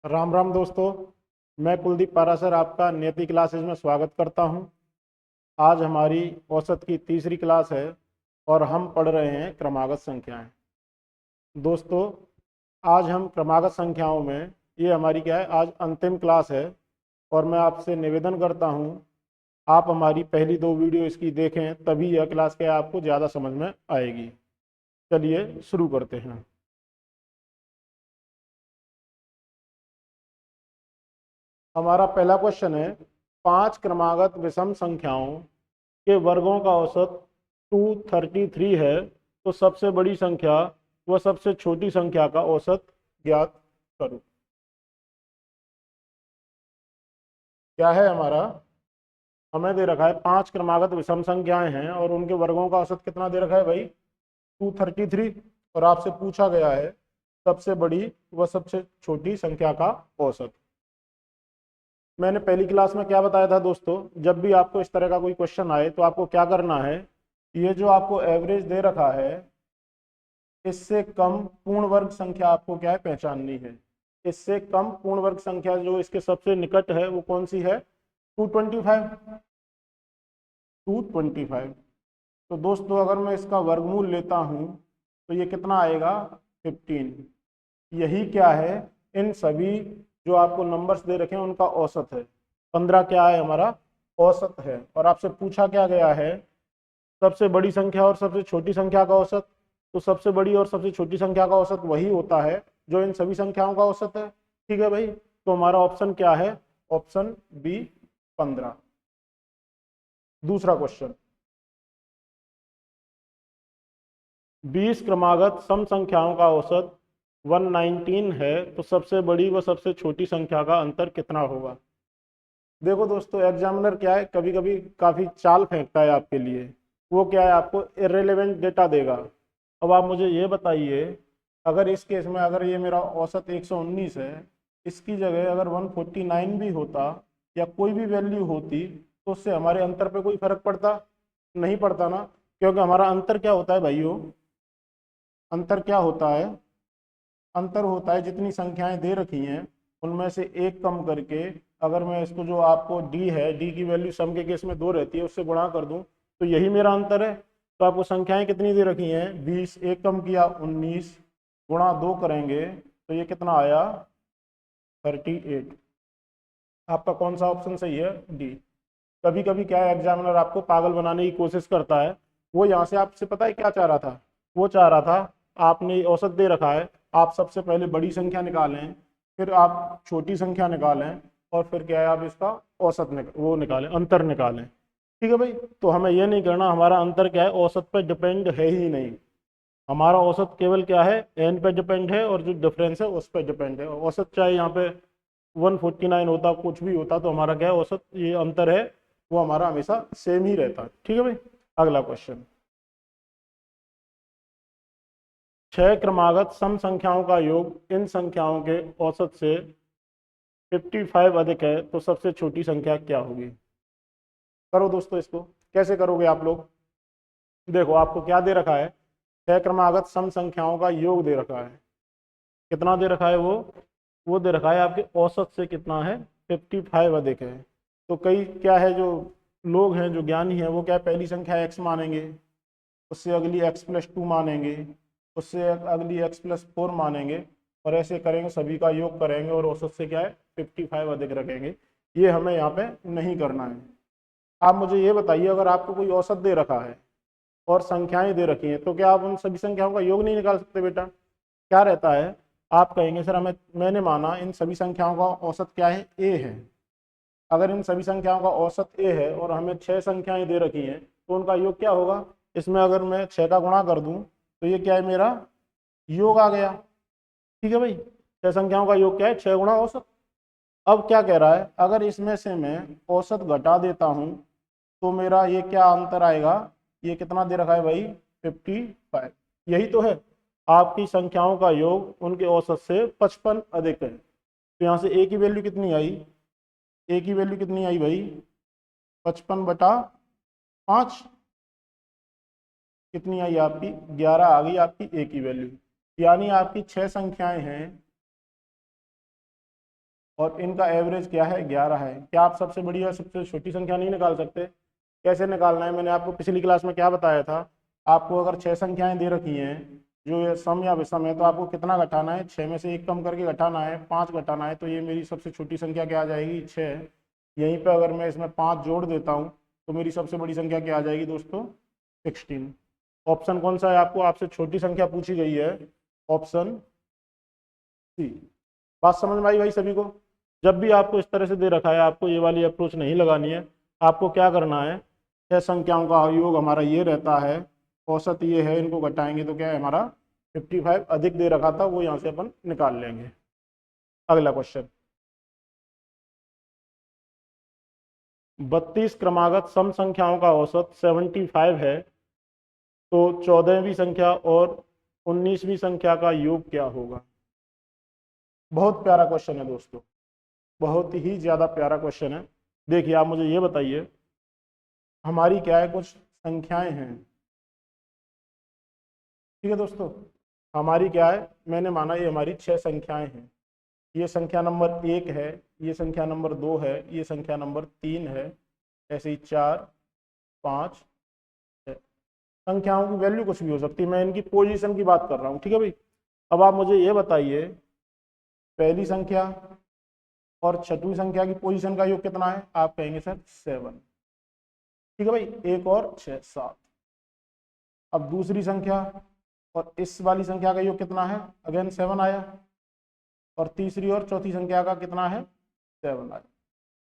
राम राम दोस्तों। मैं कुलदीप पारासर आपका नियति क्लासेज में स्वागत करता हूं। आज हमारी औसत की तीसरी क्लास है और हम पढ़ रहे हैं क्रमागत संख्याएं। दोस्तों, आज हम क्रमागत संख्याओं में, ये हमारी क्या है, आज अंतिम क्लास है और मैं आपसे निवेदन करता हूं आप हमारी पहली दो वीडियो इसकी देखें, तभी यह क्लास क्या है आपको ज़्यादा समझ में आएगी। चलिए शुरू करते हैं। हमारा पहला क्वेश्चन है, पांच क्रमागत विषम संख्याओं के वर्गों का औसत 233 है, तो सबसे बड़ी संख्या व सबसे छोटी संख्या का औसत ज्ञात करो। क्या है हमारा, हमें दे रखा है पांच क्रमागत विषम संख्याएं हैं और उनके वर्गों का औसत कितना दे रखा है भाई, 233। और आपसे पूछा गया है सबसे बड़ी व सबसे छोटी संख्या का औसत। मैंने पहली क्लास में क्या बताया था दोस्तों, जब भी आपको इस तरह का कोई क्वेश्चन आए तो आपको क्या करना है, ये जो आपको एवरेज दे रखा है, इससे कम पूर्ण वर्ग संख्या आपको क्या है पहचाननी है। इससे कम पूर्ण वर्ग संख्या जो इसके सबसे निकट है वो कौन सी है, 225। 225। तो दोस्तों अगर मैं इसका वर्गमूल लेता हूं तो ये कितना आएगा, 15। यही क्या है, इन सभी जो आपको नंबर्स दे रखे हैं उनका औसत है। 15 क्या है हमारा औसत है। और आपसे पूछा क्या गया है, सबसे बड़ी संख्या और सबसे छोटी संख्या का औसत। तो सबसे बड़ी और सबसे छोटी संख्या का औसत वही होता है जो इन सभी संख्याओं का औसत है। ठीक है भाई, तो हमारा ऑप्शन क्या है, ऑप्शन बी, 15। दूसरा क्वेश्चन, 20 क्रमागत सम संख्याओं का औसत 119 है, तो सबसे बड़ी व सबसे छोटी संख्या का अंतर कितना होगा। देखो दोस्तों, एग्जामिनर क्या है, कभी कभी काफी चाल फेंकता है आपके लिए। वो क्या है, आपको इरेलीवेंट डेटा देगा। अब आप मुझे ये बताइए, अगर इस केस में अगर ये मेरा औसत 119 है, इसकी जगह अगर 149 भी होता या कोई भी वैल्यू होती, तो उससे हमारे अंतर पे कोई फर्क पड़ता नहीं पड़ता ना। क्योंकि हमारा अंतर क्या होता है भाइयों, अंतर क्या होता है, अंतर होता है जितनी संख्याएं दे रखी हैं उनमें से एक कम करके, अगर मैं इसको जो आपको डी है, डी की वैल्यू सम के केस में 2 रहती है, उससे गुणा कर दूं तो यही मेरा अंतर है। तो आपको संख्याएं कितनी दे रखी हैं, 20, एक कम किया 19, गुणा 2 करेंगे तो ये कितना आया, 38। आपका कौन सा ऑप्शन सही है, डी। कभी कभी क्या है, एग्जामिनर आपको पागल बनाने की कोशिश करता है। वो यहाँ से आपसे पता है क्या चाह रहा था, वो चाह रहा था, आपने औसत दे रखा है, आप सबसे पहले बड़ी संख्या निकालें, फिर आप छोटी संख्या निकालें, और फिर क्या है आप इसका औसत वो निकालें, अंतर निकालें। ठीक है भाई, तो हमें ये नहीं करना, हमारा अंतर क्या है औसत पर डिपेंड है ही नहीं। हमारा औसत केवल क्या है, एन पे डिपेंड है, और जो डिफरेंस है उस पर डिपेंड है। औसत चाहे यहाँ पे 149 होता, कुछ भी होता, तो हमारा क्या है औसत, ये अंतर है वो हमारा हमेशा सेम ही रहता है। ठीक है भाई, अगला क्वेश्चन, छह क्रमागत सम संख्याओं का योग इन संख्याओं के औसत से 55 अधिक है, तो सबसे छोटी संख्या क्या होगी। करो दोस्तों, इसको कैसे करोगे आप लोग। देखो आपको क्या दे रखा है, छह क्रमागत सम संख्याओं का योग दे रखा है। कितना दे रखा है वो दे रखा है आपके औसत से कितना है, 55 अधिक है। तो कई क्या है, जो लोग हैं जो ज्ञानी हैं वो क्या है, पहली संख्या x मानेंगे, उससे अगली x+2 मानेंगे, उससे अगली x+4 मानेंगे, और ऐसे करेंगे, सभी का योग करेंगे और औसत से क्या है 55 अधिक रखेंगे। ये हमें यहाँ पे नहीं करना है। आप मुझे ये बताइए, अगर आपको कोई औसत दे रखा है और संख्याएं दे रखी हैं, तो क्या आप उन सभी संख्याओं का योग नहीं निकाल सकते बेटा। क्या रहता है, आप कहेंगे सर हमें, मैंने माना इन सभी संख्याओं का औसत क्या है, ए है। अगर इन सभी संख्याओं का औसत ए है और हमें छह संख्याएं दे रखी हैं, तो उनका योग क्या होगा, इसमें अगर मैं छह का गुणा कर दूं तो ये क्या है, मेरा योग आ गया। ठीक है भाई, छह संख्याओं का योग क्या है, 6 गुणा औसत। अब क्या कह रहा है, अगर इसमें से मैं औसत घटा देता हूं तो मेरा ये क्या अंतर आएगा, ये कितना दे रखा है भाई, 55। यही तो है, आपकी संख्याओं का योग उनके औसत से 55 अधिक है। तो यहाँ से ए की वैल्यू कितनी आई, ए की वैल्यू कितनी आई भाई, 55/5। कितनी आई आपकी, 11 आ गई आपकी ए की वैल्यू। यानी आपकी छह संख्याएं हैं, और इनका एवरेज क्या है 11 है। क्या आप सबसे बड़ी और सबसे छोटी संख्या नहीं निकाल सकते? कैसे निकालना है? मैंने आपको पिछली क्लास में क्या बताया था, आपको अगर 6 संख्याएं दे रखी हैं जो ये सम या विषम है, तो आपको कितना घटाना है? 6 में से 1 कम करके घटाना है, 5 घटाना है। तो ये मेरी सबसे छोटी संख्या क्या आ जाएगी? 6। यहीं पे अगर मैं इसमें 5 जोड़ देता हूँ तो मेरी सबसे बड़ी संख्या क्या आ जाएगी दोस्तों? 16। ऑप्शन कौन सा है? आपको आपसे छोटी संख्या पूछी गई है, ऑप्शन सी। बात समझ में आई भाई सभी को? जब भी आपको इस तरह से दे रखा है, आपको ये वाली अप्रोच नहीं लगानी है। आपको क्या करना है, छह संख्याओं का योग हमारा ये रहता है, औसत ये है, इनको घटाएंगे तो क्या है हमारा 55 अधिक दे रखा था, वो यहाँ से अपन निकाल लेंगे। अगला क्वेश्चन, 32 क्रमागत सम संख्याओं का औसत 75 है, तो 14वीं संख्या और 19वीं संख्या का योग क्या होगा? बहुत प्यारा क्वेश्चन है दोस्तों, बहुत ही ज्यादा प्यारा क्वेश्चन है। देखिए आप मुझे ये बताइए, हमारी क्या है, कुछ संख्याएं हैं, ठीक है दोस्तों। हमारी क्या है, मैंने माना ये हमारी 6 संख्याएं हैं। ये संख्या नंबर 1 है, ये संख्या नंबर 2 है, ये संख्या नंबर 3 है, ऐसे ही 4, 5, 6। संख्याओं की वैल्यू कुछ भी हो सकती है, मैं इनकी पोजीशन की बात कर रहा हूँ, ठीक है भाई। अब आप मुझे ये बताइए, पहली संख्या और छठवीं संख्या की पोजीशन का योग कितना है? आप कहेंगे सर 7, ठीक है भाई, 1 और 6, 7। अब दूसरी संख्या और इस वाली संख्या का योग कितना है? अगेन 7 आया। और तीसरी और चौथी संख्या का कितना है? 7 आया।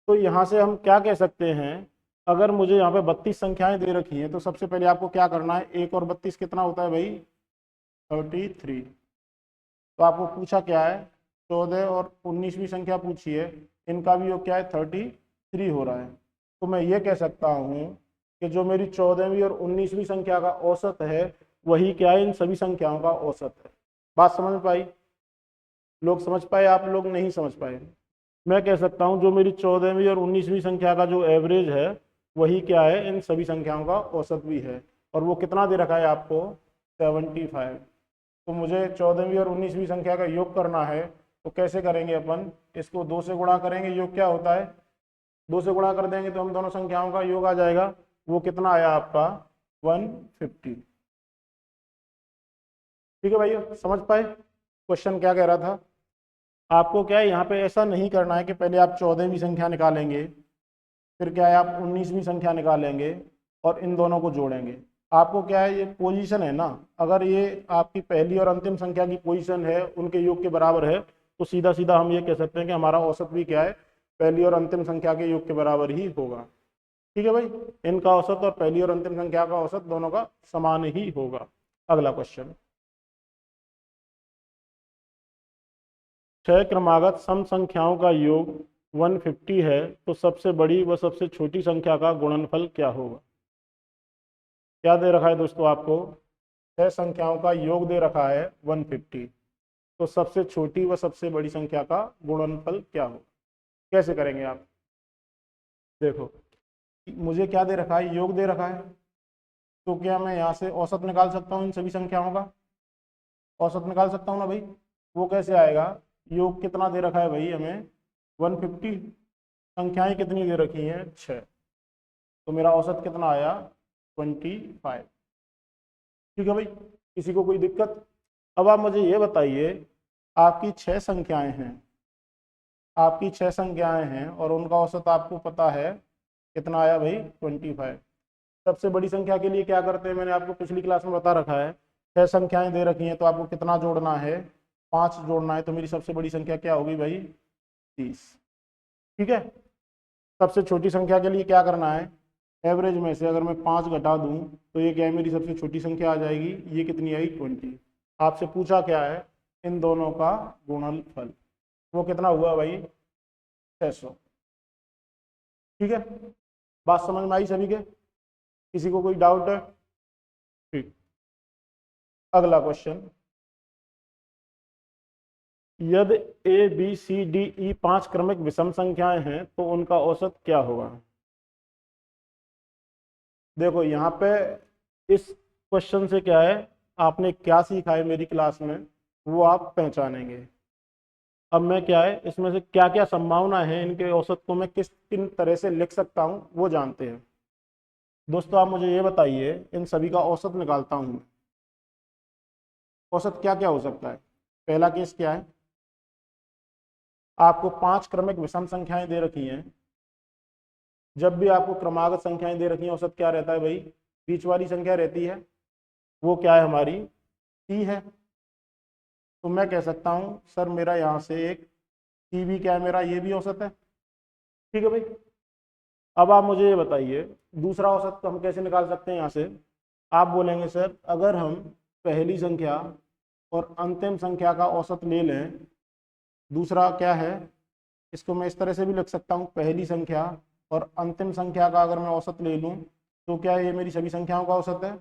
तो यहाँ से हम क्या कह सकते हैं, अगर मुझे यहाँ पे 32 संख्याएं दे रखी हैं, तो सबसे पहले आपको क्या करना है, 1 और 32 कितना होता है भाई? 33। तो आपको पूछा क्या है, 14 और 19वीं संख्या पूछी है, इनका भी योग क्या है? 33 हो रहा है। तो मैं ये कह सकता हूँ कि जो मेरी 14वीं और 19वीं संख्या का औसत है, वही क्या है, इन सभी संख्याओं का औसत है। बात समझ में पाई? लोग समझ पाए? आप लोग नहीं समझ पाए? मैं कह सकता हूँ जो मेरी 14वीं और 19वीं संख्या का जो एवरेज है, वही क्या है, इन सभी संख्याओं का औसत भी है। और वो कितना दे रखा है आपको? 75। तो मुझे 14वीं और 19वीं संख्या का योग करना है, तो कैसे करेंगे अपन? इसको 2 से गुणा करेंगे। योग क्या होता है? 2 से गुणा कर देंगे तो हम दोनों संख्याओं का योग आ जाएगा। वो कितना आया आपका? 150। ठीक है भाई, समझ पाए क्वेश्चन क्या कह रहा था? आपको क्या है, यहाँ पे ऐसा नहीं करना है कि पहले आप 14वीं संख्या निकालेंगे, फिर क्या है आप 19वीं संख्या निकालेंगे और इन दोनों को जोड़ेंगे। आपको क्या है, ये पोजीशन है ना, अगर ये आपकी पहली और अंतिम संख्या की पोजीशन है, उनके योग के बराबर है, तो सीधा सीधा हम ये कह सकते हैं कि हमारा औसत भी क्या है, पहली और अंतिम संख्या के योग के बराबर ही होगा। ठीक है भाई, इनका औसत और पहली और अंतिम संख्या का औसत दोनों का समान ही होगा। अगला क्वेश्चन, 6 क्रमागत सम संख्याओं का योग 150 है, तो सबसे बड़ी व सबसे छोटी संख्या का गुणनफल क्या होगा? क्या दे रखा है दोस्तों आपको? 6 संख्याओं का योग दे रखा है 150, तो सबसे छोटी व सबसे बड़ी संख्या का गुणनफल क्या होगा? कैसे करेंगे आप? देखो, मुझे क्या दे रखा है, योग दे रखा है, तो क्या मैं यहाँ से औसत निकाल सकता हूँ इन सभी संख्याओं का? औसत निकाल सकता हूँ ना भाई। वो कैसे आएगा? योग कितना दे रखा है भाई हमें? 150। संख्याएं कितनी दे रखी हैं? 6। तो मेरा औसत कितना आया? 25। ठीक है भाई, किसी को कोई दिक्कत? अब आप मुझे ये बताइए, आपकी 6 संख्याएं हैं, आपकी 6 संख्याएं हैं और उनका औसत आपको पता है कितना आया भाई? 25। सबसे बड़ी संख्या के लिए क्या करते हैं, मैंने आपको पिछली क्लास में बता रखा है, 6 संख्याएं दे रखी हैं तो आपको कितना जोड़ना है? 5 जोड़ना है। तो मेरी सबसे बड़ी संख्या क्या होगी भाई? 30। ठीक है, सबसे छोटी संख्या के लिए क्या करना है, एवरेज में से अगर मैं 5 घटा दूं तो ये क्या है, मेरी सबसे छोटी संख्या आ जाएगी। ये कितनी आई? 20। आपसे पूछा क्या है, इन दोनों का गुणनफल। वो कितना हुआ भाई? 600। ठीक है, बात समझ में आई सभी के? किसी को कोई डाउट है? ठीक, अगला क्वेश्चन, यदि A B C D E 5 क्रमिक विषम संख्याएं हैं, तो उनका औसत क्या होगा? देखो यहाँ पे इस क्वेश्चन से क्या है, आपने क्या सीखा है मेरी क्लास में, वो आप पहचानेंगे। अब मैं क्या है इसमें से क्या क्या संभावना है, इनके औसत को मैं किन तरह से लिख सकता हूँ वो जानते हैं। दोस्तों आप मुझे ये बताइए, इन सभी का औसत निकालता हूँ मैं। औसत क्या क्या हो सकता है? पहला केस क्या है, आपको 5 क्रमिक विषम संख्याएं दे रखी हैं। जब भी आपको क्रमागत संख्याएं दे रखी हैं, औसत क्या रहता है भाई? बीच वाली संख्या रहती है, वो क्या है हमारी? सी है। तो मैं कह सकता हूं सर मेरा यहाँ से एक सी भी क्या है, मेरा ये भी औसत है। ठीक है भाई। अब आप मुझे ये बताइए दूसरा औसत हम कैसे निकाल सकते हैं यहाँ से। आप बोलेंगे सर अगर हम पहली संख्या और अंतिम संख्या का औसत ले लें, दूसरा क्या है, इसको मैं इस तरह से भी लिख सकता हूँ, पहली संख्या और अंतिम संख्या का अगर मैं औसत ले लूँ तो क्या ये मेरी सभी संख्याओं का औसत है?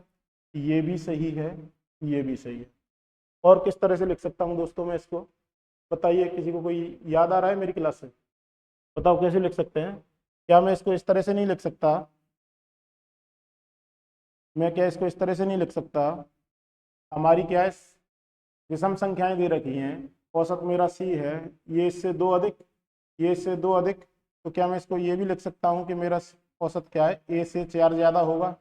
ये भी सही है, ये भी सही है। और किस तरह से लिख सकता हूँ दोस्तों मैं इसको, बताइए, किसी को कोई याद आ रहा है मेरी क्लास से? बताओ कैसे लिख सकते हैं? क्या मैं इसको इस तरह से नहीं लिख सकता? मैं क्या इसको इस तरह से नहीं लिख सकता? हमारी क्या है, विषम संख्याएं दे रखी हैं, औसत मेरा सी है, ये इससे दो अधिक, ये इससे दो अधिक, तो क्या मैं इसको ये भी लिख सकता हूँ कि मेरा औसत क्या है, ए से 4 ज्यादा होगा?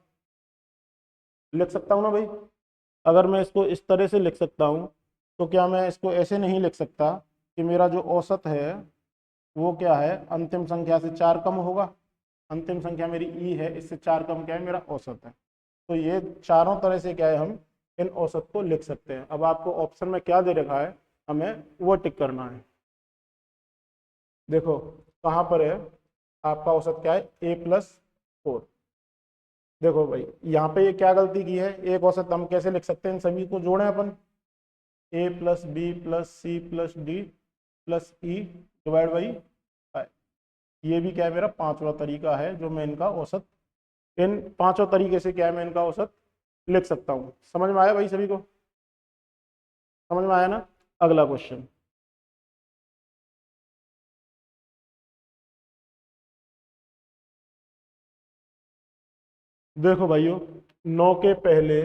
लिख सकता हूँ ना भाई? अगर मैं इसको इस तरह से लिख सकता हूँ तो क्या मैं इसको ऐसे नहीं लिख सकता कि मेरा जो औसत है वो क्या है, अंतिम संख्या से 4 कम होगा? अंतिम संख्या मेरी ई है, इससे 4 कम क्या है, मेरा औसत है। तो ये चारों तरह से क्या है, हम इन औसत को लिख सकते हैं। अब आपको ऑप्शन में क्या दे रखा है, हमें वो टिक करना है। देखो कहाँ पर है आपका औसत, क्या है, A+4। देखो भाई यहाँ पे ये क्या गलती की है, एक औसत हम कैसे लिख सकते हैं, इन सभी को जोड़ें अपन, A+B+C+D+E/5। ये भी क्या है, मेरा पांचवा तरीका है जो मैं इनका औसत, इन पांचों तरीके से क्या है मैं इनका औसत लिख सकता हूँ। समझ में आया भाई सभी को? समझ में आया ना? अगला क्वेश्चन देखो भाइयों, 9 के पहले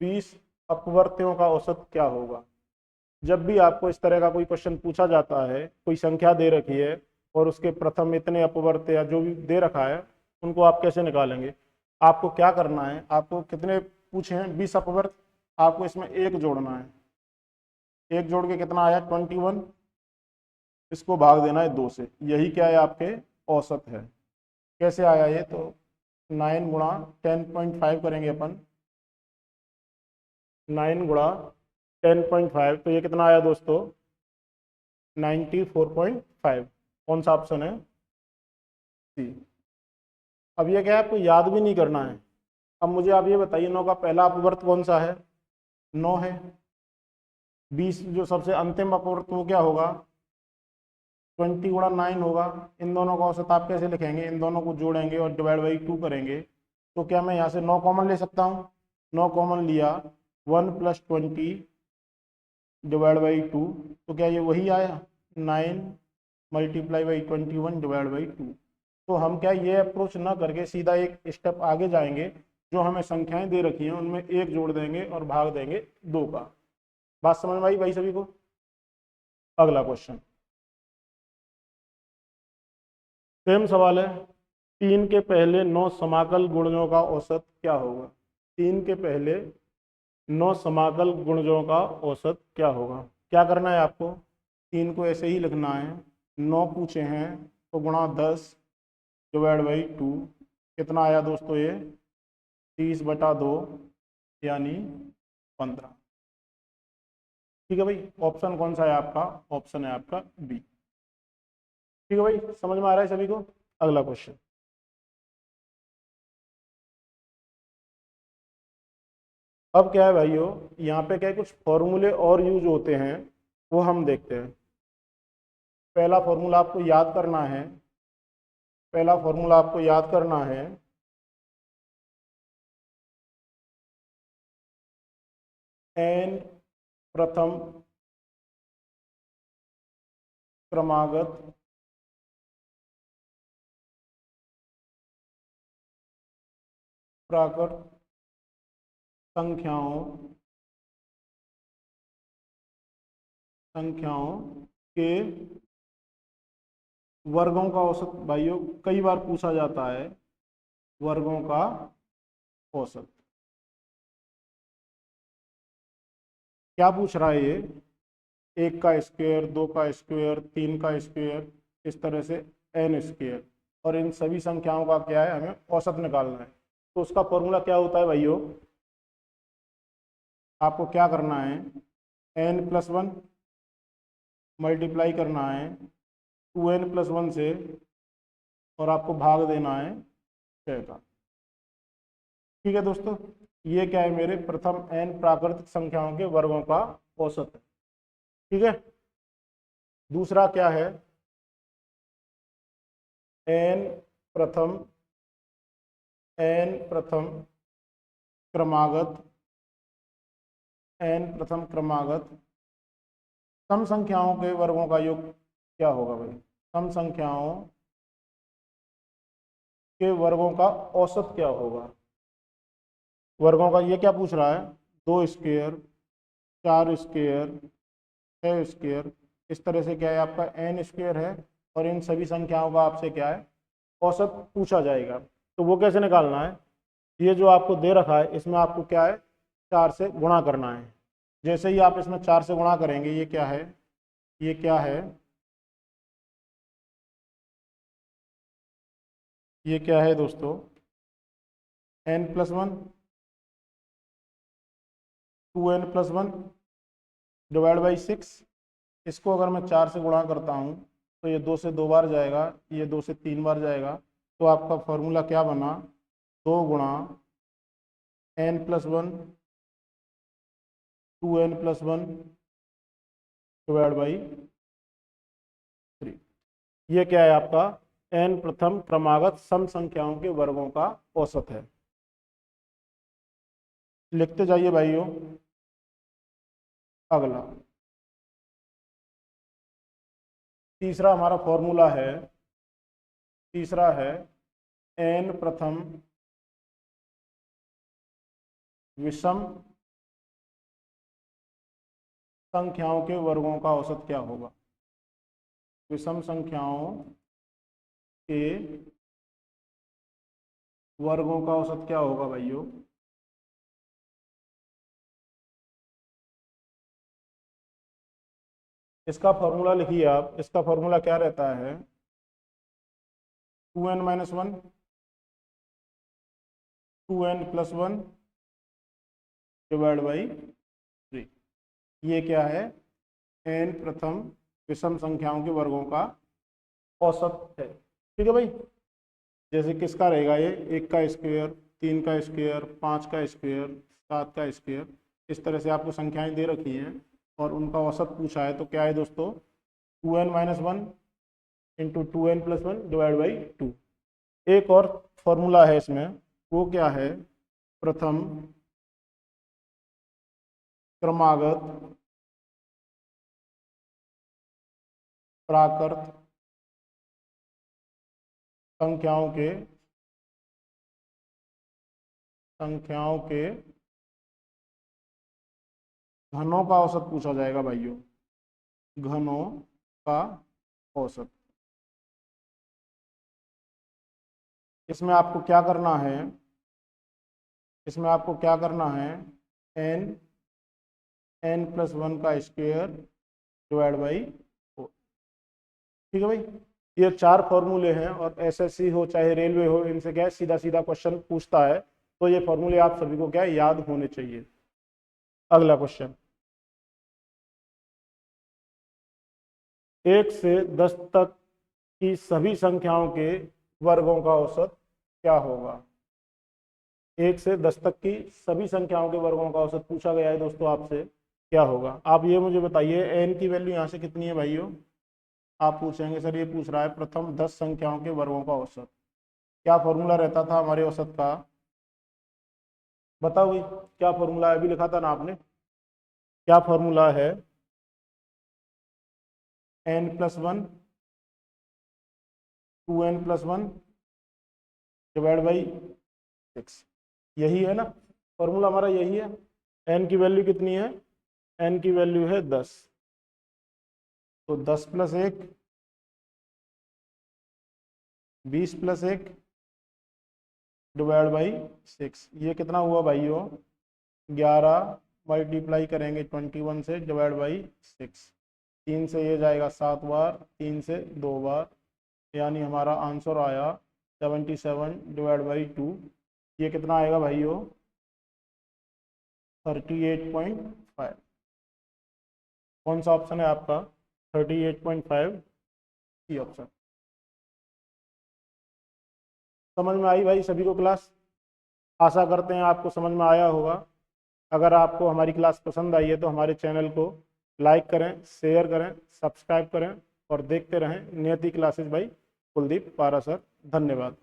20 अपवर्त्यों का औसत क्या होगा? जब भी आपको इस तरह का कोई क्वेश्चन पूछा जाता है, कोई संख्या दे रखी है और उसके प्रथम इतने अपवर्त्य या जो भी दे रखा है, उनको आप कैसे निकालेंगे? आपको क्या करना है, आपको कितने पूछे हैं, 20 अपवर्त, आपको इसमें एक जोड़ना है। एक जोड़ के कितना आया, 21, इसको भाग देना है 2 से, यही क्या है, आपके औसत है। कैसे आया ये, तो 9 गुणा 10.5 करेंगे अपन, 9 गुणा 10.5, तो ये कितना आया दोस्तों, 94.5। कौन सा ऑप्शन है? सी। अब ये क्या है, आपको याद भी नहीं करना है। अब मुझे आप ये बताइए 9 का पहला अपवर्त कौन सा है? 9 है। 20 जो सबसे अंतिम अपवर्त वो क्या होगा, 20 गुणा 9 होगा। इन दोनों का औसत आप कैसे लिखेंगे, इन दोनों को जोड़ेंगे और डिवाइड बाई 2 करेंगे। तो क्या मैं यहाँ से 9 कॉमन ले सकता हूँ? 9 कॉमन लिया, 1+20 डिवाइड बाई 2, तो क्या ये वही आया, 9 × 21/21 डिवाइड बाई 2। तो हम क्या ये अप्रोच ना करके सीधा एक स्टेप आगे जाएंगे, जो हमें संख्याएं दे रखी हैं उनमें एक जोड़ देंगे और भाग देंगे 2 का। बात समझ में आई भाई सभी को? अगला क्वेश्चन सेम सवाल है। 3 के पहले 9 समाकल गुणजों का औसत क्या होगा? 3 के पहले 9 समाकल गुणजों का औसत क्या होगा? क्या करना है आपको, 3 को ऐसे ही लिखना है, 9 पूछे हैं तो गुणा 10 डिवाइड बाई 2, कितना आया दोस्तों ये, 30/2 यानी 15। ठीक है भाई, ऑप्शन कौन सा है आपका? ऑप्शन है आपका बी। ठीक है भाई, समझ में आ रहा है सभी को? अगला क्वेश्चन, अब क्या है भाइयों, यहाँ पे क्या है, कुछ फॉर्मूले और यूज होते हैं, वो हम देखते हैं। पहला फॉर्मूला आपको याद करना है, पहला फॉर्मूला आपको याद करना है, एन प्रथम क्रमागत प्राकृत संख्याओं संख्याओं के वर्गों का औसत भाइयों कई बार पूछा जाता है, वर्गों का औसत। क्या पूछ रहा है ये? 1 का स्क्वायर, 2 का स्क्वायर, 3 का स्क्वायर, इस तरह से n स्क्वायर, और इन सभी संख्याओं का क्या है, हमें औसत निकालना है। तो उसका फॉर्मूला क्या होता है भाइयों? आपको क्या करना है, n+1 मल्टीप्लाई करना है 2n+1 से, और आपको भाग देना है 6 का। ठीक है दोस्तों, ये क्या है, मेरे प्रथम n प्राकृतिक संख्याओं के वर्गों का औसत है। ठीक है, दूसरा क्या है, n प्रथम क्रमागत सम संख्याओं के वर्गों का योग क्या होगा भाई? सम संख्याओं के वर्गों का औसत क्या होगा? वर्गों का ये क्या पूछ रहा है, 2 स्क्वायर, 4 स्क्वायर, 6 स्क्वायर, इस तरह से क्या है, आपका n स्क्वायर है, और इन सभी संख्याओं का आपसे क्या है, औसत पूछा जाएगा। तो वो कैसे निकालना है? ये जो आपको दे रखा है, इसमें आपको क्या है, 4 से गुणा करना है। जैसे ही आप इसमें 4 से गुणा करेंगे, ये क्या है, ये क्या है, ये क्या है दोस्तों, n+1, 2n+1 डिवाइड बाई 6। इसको अगर मैं 4 से गुणा करता हूँ तो ये 2 से 2 बार जाएगा, ये 2 से 3 बार जाएगा। तो आपका फॉर्मूला क्या बना, 2 गुणा n+1 2n+1 डिवाइड बाई 3। ये क्या है आपका, n प्रथम क्रमागत सम संख्याओं के वर्गों का औसत है। लिखते जाइए भाइयों। अगला तीसरा हमारा फॉर्मूला है, तीसरा है n प्रथम विषम संख्याओं के वर्गों का औसत क्या होगा? विषम संख्याओं के वर्गों का औसत क्या होगा भाइयों? इसका फॉर्मूला लिखिए आप, इसका फॉर्मूला क्या रहता है, 2n-1 2n+1 डिवाइड बाई 3। ये क्या है, n प्रथम विषम संख्याओं के वर्गों का औसत है। ठीक है भाई, जैसे किसका रहेगा ये, 1 का स्क्वायर, 3 का स्क्वायर, 5 का स्क्वायर, 7 का स्क्वायर, इस तरह से आपको संख्याएं दे रखी हैं और उनका औसत पूछा है। तो क्या है दोस्तों, 2n-1 into 2n+1 divide by 2। एक और फॉर्मूला है इसमें, वो क्या है, प्रथम क्रमागत प्राकृत संख्याओं के घनों का औसत पूछा जाएगा भाइयों, घनों का औसत। इसमें आपको क्या करना है, इसमें आपको क्या करना है, n+1 का स्क्वायर डिवाइड बाई 4। ठीक है भाई, ये 4 फॉर्मूले हैं, और एसएससी हो चाहे रेलवे हो, इनसे क्या है, सीधा सीधा क्वेश्चन पूछता है। तो ये फॉर्मूले आप सभी को क्या है, याद होने चाहिए। अगला क्वेश्चन, 1 से 10 तक की सभी संख्याओं के वर्गों का औसत क्या होगा? 1 से 10 तक की सभी संख्याओं के वर्गों का औसत पूछा गया है दोस्तों आपसे, क्या होगा? आप ये मुझे बताइए, n की वैल्यू यहाँ से कितनी है भाइयों? आप पूछेंगे सर ये पूछ रहा है प्रथम 10 संख्याओं के वर्गों का औसत, क्या फॉर्मूला रहता था हमारे औसत का? बताओ भाई, क्या फॉर्मूला है? अभी लिखा था ना आपने, क्या फॉर्मूला है, n+1 2n+1 डिवाइड बाई 6। यही है ना फॉर्मूला हमारा, यही है। n की वैल्यू कितनी है, n की वैल्यू है 10, तो 10 + 1 20 + 1 /6, ये कितना हुआ भाइयों? 11 मल्टीप्लाई करेंगे 21 से /6, 3 से ये जाएगा 7 बार, 3 से 2 बार, यानी हमारा आंसर आया 77/2। ये कितना आएगा भाइयों? 38.5। कौन सा ऑप्शन है आपका? 38.5 सी ऑप्शन। समझ में आई भाई सभी को क्लास? आशा करते हैं आपको समझ में आया होगा। अगर आपको हमारी क्लास पसंद आई है तो हमारे चैनल को लाइक करें, शेयर करें, सब्सक्राइब करें और देखते रहें नियति क्लासेस बाई कुलदीप पारा सर। धन्यवाद।